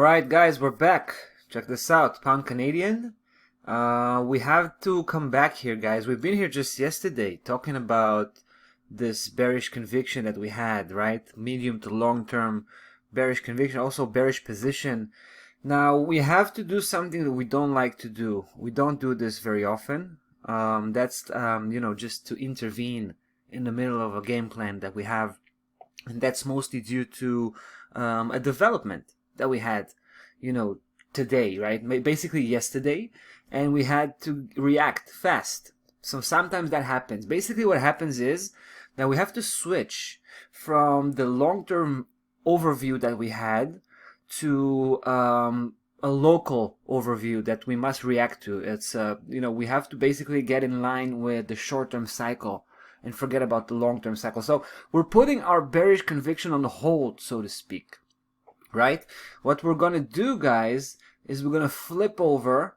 Alright guys, we're back. Check this out, pound Canadian. We have to come back here, guys. We've been here just yesterday talking about this bearish conviction that we had, right? Medium to long term bearish conviction, also bearish position. Now we have to do something that we don't like to do. We don't do this very often. That's just to intervene in the middle of a game plan that we have, and that's mostly due to a development that we had, today, right? Basically yesterday, and we had to react fast. So sometimes that happens. Basically what happens is that we have to switch from the long-term overview that we had to a local overview that we must react to. It's we have to basically get in line with the short-term cycle and forget about the long-term cycle. So we're putting our bearish conviction on hold, so to speak, right? What we're gonna do, guys, is we're gonna flip over,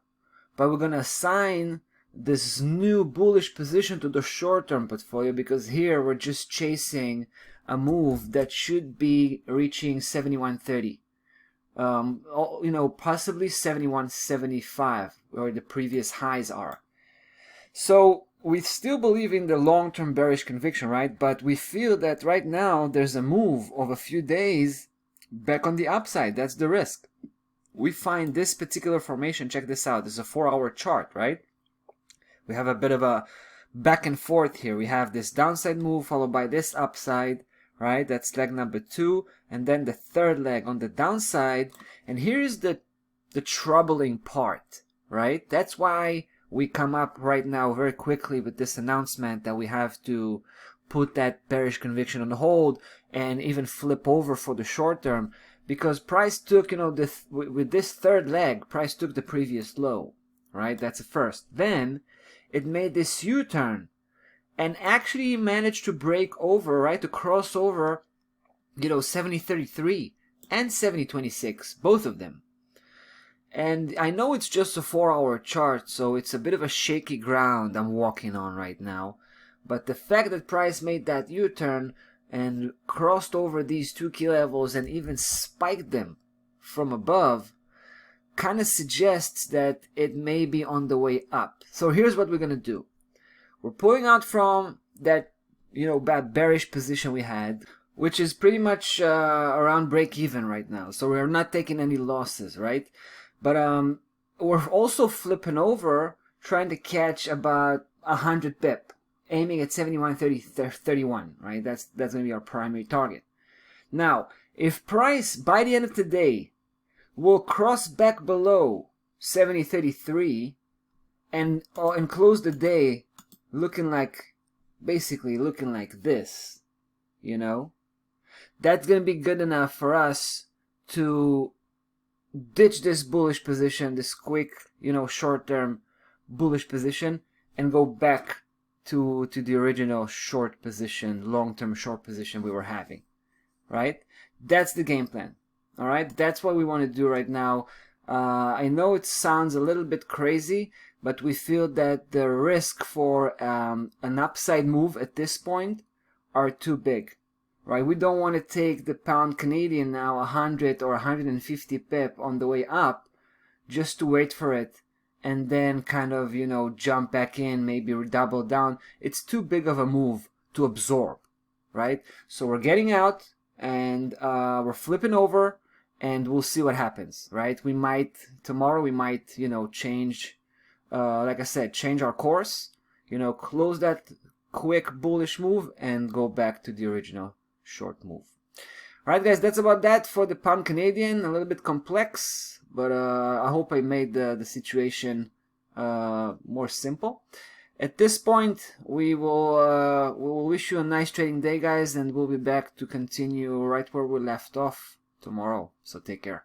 but we're gonna assign this new bullish position to the short-term portfolio, because here we're just chasing a move that should be reaching 71.30. Possibly 71.75, where the previous highs are. So we still believe in the long-term bearish conviction, right? But we feel that right now there's a move of a few days back on the upside. That's the risk. We find this particular formation, check this out, this is a 4-hour chart, right? We have a bit of a back and forth here. We have this downside move followed by this upside, right? That's leg number 2, and then the third leg on the downside. And here's the troubling part, right? That's why we come up right now very quickly with this announcement that we have to put that bearish conviction on hold and even flip over for the short term, because price took, with this third leg, price took the previous low, right? That's the first. Then it made this U-turn and actually managed to break over, right, to cross over, 70.33 and 70.26, both of them. And I know it's just a 4-hour chart, so it's a bit of a shaky ground I'm walking on right now. But the fact that price made that U-turn and crossed over these two key levels and even spiked them from above kind of suggests that it may be on the way up. So here's what we're going to do. We're pulling out from that, bad bearish position we had, which is pretty much around break even right now. So we're not taking any losses, right? But we're also flipping over, trying to catch about 100 pip, aiming at 71.31, right? That's going to be our primary target. Now, if price by the end of today will cross back below 70.33 and close the day basically looking like this, that's going to be good enough for us to ditch this bullish position, this quick, short-term bullish position, and go back to the original short position, long-term short position we were having, right? That's the game plan, all right? That's what we want to do right now. I know it sounds a little bit crazy, but we feel that the risk for an upside move at this point are too big. Right, we don't want to take the pound Canadian now 100 or 150 pip on the way up just to wait for it and then kind of, jump back in, maybe double down. It's too big of a move to absorb, right? So we're getting out and we're flipping over and we'll see what happens, right? Tomorrow we might, change, like I said, change our course, close that quick bullish move and go back to the original short move. Alright guys, that's about that for the pound Canadian. A little bit complex, but I hope I made the situation more simple. At this point, we will wish you a nice trading day, guys, and we'll be back to continue right where we left off tomorrow. So take care.